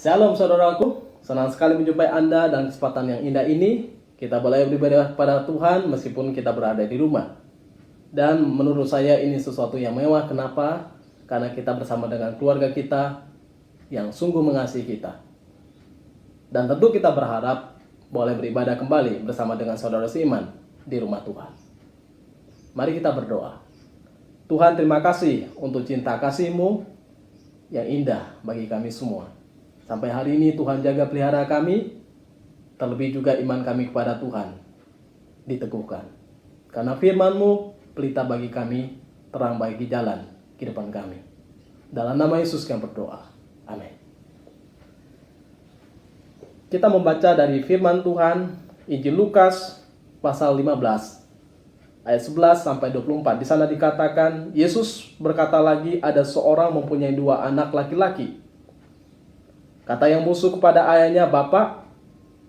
Shalom saudaraku, senang sekali menjumpai Anda dan kesempatan yang indah ini. Kita boleh beribadah kepada Tuhan meskipun kita berada di rumah. Dan menurut saya ini sesuatu yang mewah. Kenapa? Karena kita bersama dengan keluarga kita yang sungguh mengasihi kita. Dan tentu kita berharap boleh beribadah kembali bersama dengan saudara seiman di rumah Tuhan. Mari kita berdoa. Tuhan, terima kasih untuk cinta kasih-Mu yang indah bagi kami semua. Sampai hari ini Tuhan jaga pelihara kami, terlebih juga iman kami kepada Tuhan diteguhkan. Karena firman-Mu pelita bagi kami, terang bagi jalan kehidupan kami. Dalam nama Yesus kami berdoa. Amin. Kita membaca dari firman Tuhan, Injil Lukas pasal 15 ayat 11 sampai 24. Di sana dikatakan, Yesus berkata lagi, ada seorang mempunyai 2 anak laki-laki. Kata yang bungsu kepada ayahnya, Bapak,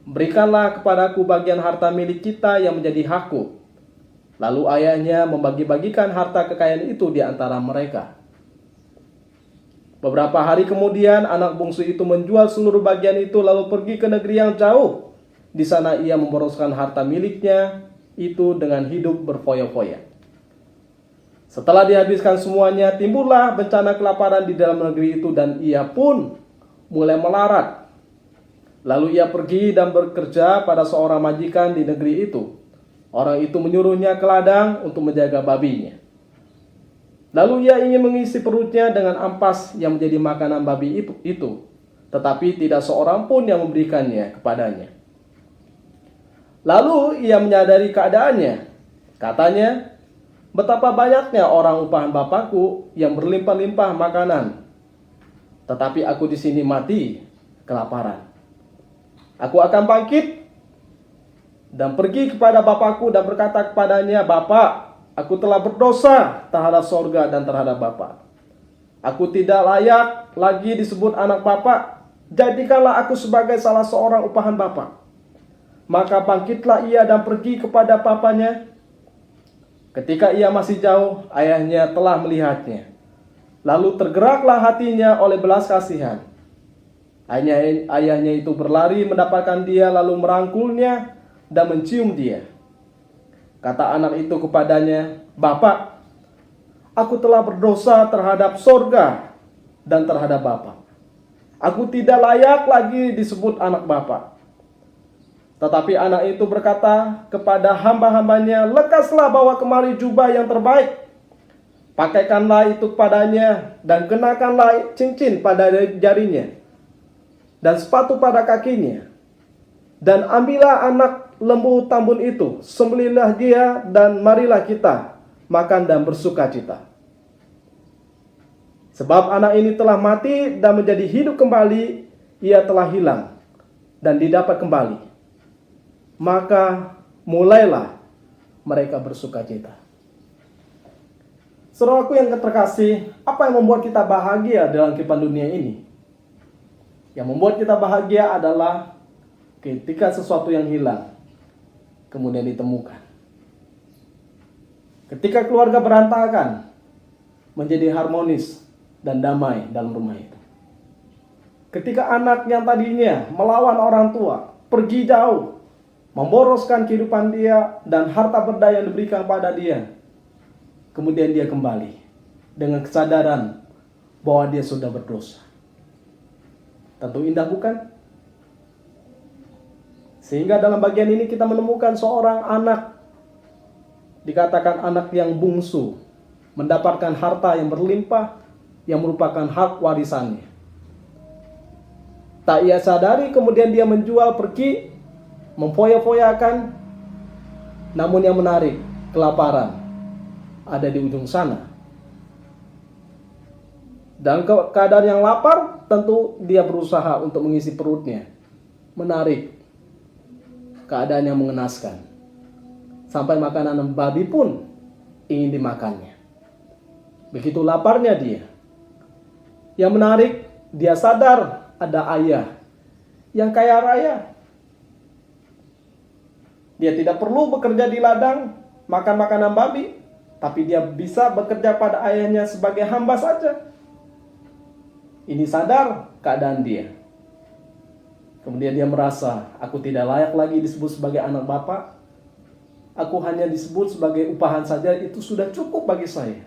berikanlah kepadaku bagian harta milik kita yang menjadi hakku. Lalu ayahnya membagi-bagikan harta kekayaan itu di antara mereka. Beberapa hari kemudian anak bungsu itu menjual seluruh bagian itu lalu pergi ke negeri yang jauh. Di sana ia memboroskan harta miliknya itu dengan hidup berfoya-foya. Setelah dihabiskan semuanya, timbullah bencana kelaparan di dalam negeri itu dan ia pun mulai melarat. Lalu ia pergi dan bekerja pada seorang majikan di negeri itu. Orang itu menyuruhnya ke ladang untuk menjaga babinya. Lalu ia ingin mengisi perutnya dengan ampas yang menjadi makanan babi itu. Tetapi tidak seorang pun yang memberikannya kepadanya. Lalu ia menyadari keadaannya. Katanya, betapa banyaknya orang upahan Bapakku yang berlimpah-limpah makanan. Tetapi aku di sini mati kelaparan. Aku akan bangkit dan pergi kepada Bapakku dan berkata kepadanya, Bapak, aku telah berdosa terhadap sorga dan terhadap Bapak. Aku tidak layak lagi disebut anak Bapak. Jadikanlah aku sebagai salah seorang upahan Bapak. Maka bangkitlah ia dan pergi kepada papanya. Ketika ia masih jauh, ayahnya telah melihatnya. Lalu tergeraklah hatinya oleh belas kasihan. Ayahnya itu berlari mendapatkan dia lalu merangkulnya dan mencium dia. Kata anak itu kepadanya, Bapak, aku telah berdosa terhadap sorga dan terhadap Bapak. Aku tidak layak lagi disebut anak Bapak. Tetapi anak itu berkata kepada hamba-hambanya, lekaslah bawa kemari jubah yang terbaik. Pakaikanlah itu kepadanya dan kenakanlah cincin pada jarinya dan sepatu pada kakinya. Dan ambillah anak lembu tambun itu, sembelihlah dia dan marilah kita makan dan bersukacita. Sebab anak ini telah mati dan menjadi hidup kembali, ia telah hilang dan didapat kembali. Maka mulailah mereka bersukacita. Saudaraku yang terkasih, apa yang membuat kita bahagia dalam kehidupan dunia ini? Yang membuat kita bahagia adalah ketika sesuatu yang hilang kemudian ditemukan. Ketika keluarga berantakan menjadi harmonis dan damai dalam rumah itu. Ketika anak yang tadinya melawan orang tua pergi jauh, memboroskan kehidupan dia dan harta benda yang diberikan pada dia, kemudian dia kembali dengan kesadaran bahwa dia sudah berdosa. Tentu indah bukan? Sehingga dalam bagian ini kita menemukan seorang anak, dikatakan anak yang bungsu, mendapatkan harta yang berlimpah, yang merupakan hak warisannya. Tak ia sadari kemudian dia menjual pergi, memfoya-foyakan, namun yang menarik, kelaparan ada di ujung sana. Dan keadaan yang lapar, tentu dia berusaha untuk mengisi perutnya. Menarik, keadaan yang mengenaskan. Sampai makanan babi pun ingin dimakannya. Begitu laparnya dia. Yang menarik, dia sadar ada ayah yang kaya raya. Dia tidak perlu bekerja di ladang, makan makanan babi, tapi dia bisa bekerja pada ayahnya sebagai hamba saja. Ini sadar keadaan dia. Kemudian dia merasa, aku tidak layak lagi disebut sebagai anak Bapa. Aku hanya disebut sebagai upahan saja, itu sudah cukup bagi saya.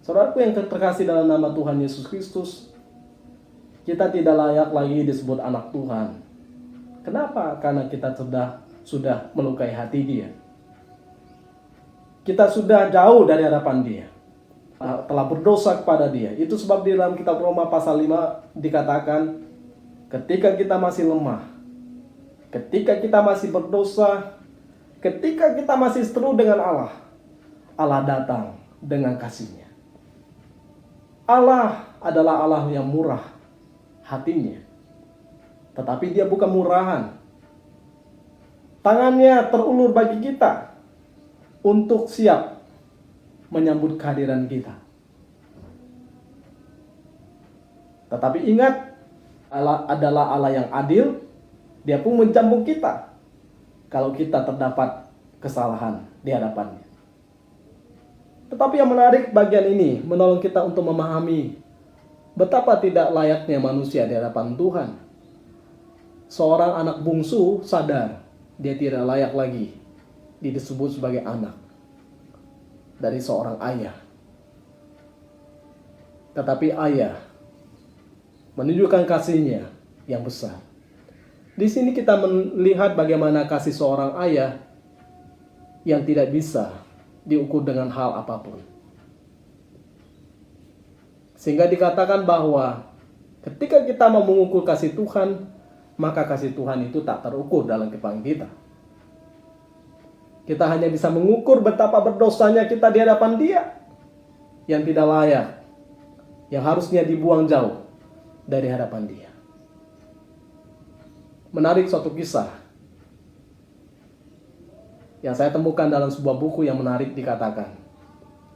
Saudaraku yang terkasih dalam nama Tuhan Yesus Kristus, kita tidak layak lagi disebut anak Tuhan. Kenapa? Karena kita sudah melukai hati Dia. Kita sudah jauh dari hadapan Dia, telah berdosa kepada Dia. Itu sebab di dalam kitab Roma pasal 5 dikatakan, ketika kita masih lemah, ketika kita masih berdosa, ketika kita masih seteru dengan Allah, Allah datang dengan kasih-Nya. Allah adalah Allah yang murah hatinya, tetapi Dia bukan murahan. Tangannya terulur bagi kita untuk siap menyambut kehadiran kita. Tetapi ingat, Allah adalah Allah yang adil. Dia pun mencampur kita kalau kita terdapat kesalahan di hadapannya. Tetapi yang menarik bagian ini menolong kita untuk memahami betapa tidak layaknya manusia di hadapan Tuhan. Seorang anak bungsu sadar dia tidak layak lagi disebut sebagai anak dari seorang ayah. Tetapi ayah menunjukkan kasih-Nya yang besar. Di sini kita melihat bagaimana kasih seorang ayah yang tidak bisa diukur dengan hal apapun. Sehingga dikatakan bahwa ketika kita mau mengukur kasih Tuhan, maka kasih Tuhan itu tak terukur dalam kehidupan kita. Kita hanya bisa mengukur betapa berdosanya kita di hadapan Dia yang tidak layak, yang harusnya dibuang jauh dari hadapan Dia. Menarik suatu kisah yang saya temukan dalam sebuah buku yang menarik. Dikatakan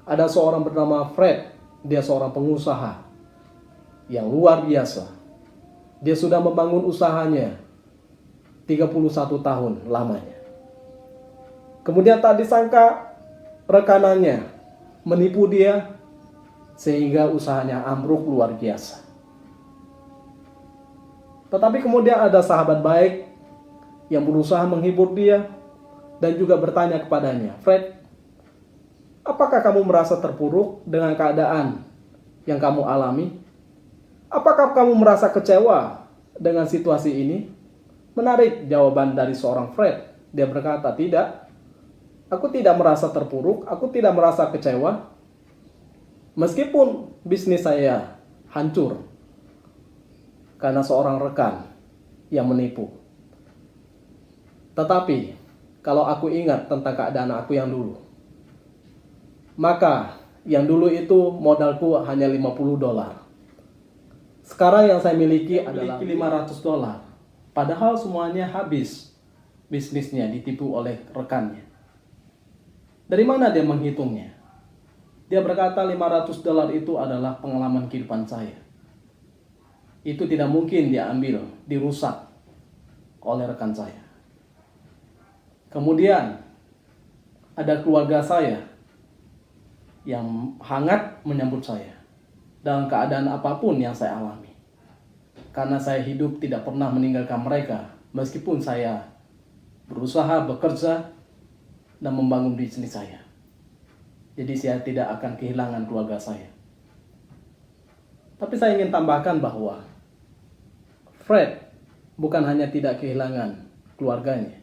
ada seorang bernama Fred. Dia seorang pengusaha yang luar biasa. Dia sudah membangun usahanya 31 tahun lamanya. Kemudian tak disangka rekanannya menipu dia sehingga usahanya ambruk luar biasa. Tetapi kemudian ada sahabat baik yang berusaha menghibur dia dan juga bertanya kepadanya, Fred, apakah kamu merasa terpuruk dengan keadaan yang kamu alami? Apakah kamu merasa kecewa dengan situasi ini? Menarik jawaban dari seorang Fred. Dia berkata, tidak. Aku tidak merasa terpuruk, aku tidak merasa kecewa. Meskipun bisnis saya hancur karena seorang rekan yang menipu. Tetapi kalau aku ingat tentang keadaan aku yang dulu, maka yang dulu itu modalku hanya $50. Sekarang yang saya miliki adalah $500. Padahal semuanya habis bisnisnya ditipu oleh rekannya. Dari mana dia menghitungnya? Dia berkata $500 itu adalah pengalaman kehidupan saya. Itu tidak mungkin diambil, dirusak oleh rekan saya. Kemudian ada keluarga saya yang hangat menyambut saya dalam keadaan apapun yang saya alami. Karena saya hidup tidak pernah meninggalkan mereka, meskipun saya berusaha bekerja dan membangun bisnis saya. Jadi saya tidak akan kehilangan keluarga saya. Tapi saya ingin tambahkan bahwa Fred bukan hanya tidak kehilangan keluarganya,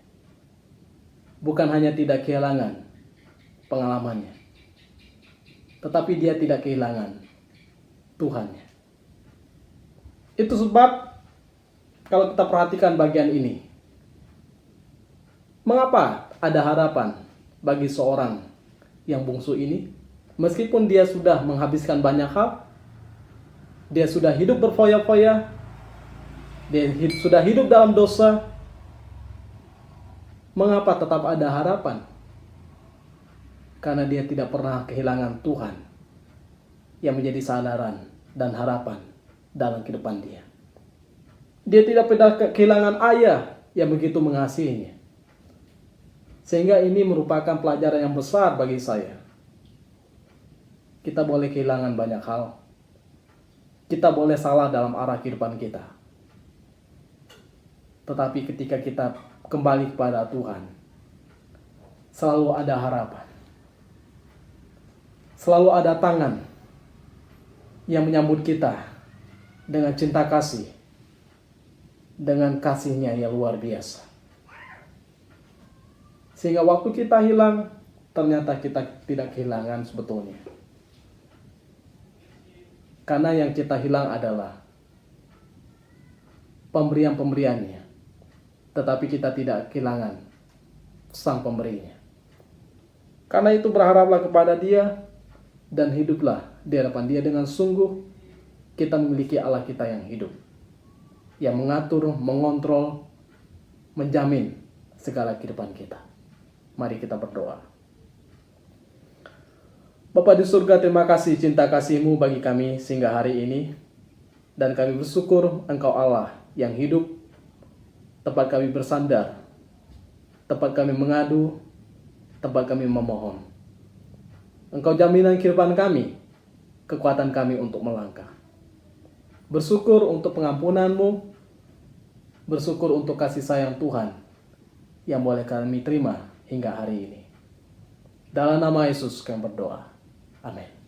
bukan hanya tidak kehilangan pengalamannya, tetapi dia tidak kehilangan Tuhannya. Itu sebab kalau kita perhatikan bagian ini, mengapa ada harapan bagi seorang yang bungsu ini? Meskipun dia sudah menghabiskan banyak hal, dia sudah hidup berfoya-foya, dia sudah hidup dalam dosa, mengapa tetap ada harapan? Karena dia tidak pernah kehilangan Tuhan yang menjadi sandaran dan harapan dalam kehidupan dia. Dia tidak pernah kehilangan ayah yang begitu mengasihinya. Sehingga ini merupakan pelajaran yang besar bagi saya. Kita boleh kehilangan banyak hal. Kita boleh salah dalam arah kehidupan kita. Tetapi ketika kita kembali kepada Tuhan, selalu ada harapan. Selalu ada tangan yang menyambut kita dengan cinta kasih, dengan kasih-Nya yang luar biasa. Sehingga waktu kita hilang, ternyata kita tidak kehilangan sebetulnya. Karena yang kita hilang adalah pemberian-pemberiannya, tetapi kita tidak kehilangan sang pemberinya. Karena itu berharaplah kepada Dia dan hiduplah di hadapan Dia dengan sungguh. Kita memiliki Allah kita yang hidup, yang mengatur, mengontrol, menjamin segala kehidupan kita. Mari kita berdoa. Bapa di surga, terima kasih cinta kasih-Mu bagi kami sehingga hari ini. Dan kami bersyukur Engkau Allah yang hidup, tempat kami bersandar, tempat kami mengadu, tempat kami memohon. Engkau jaminan kehidupan kami, kekuatan kami untuk melangkah. Bersyukur untuk pengampunan-Mu, bersyukur untuk kasih sayang Tuhan yang boleh kami terima hingga hari ini. Dalam nama Yesus kami berdoa. Amin.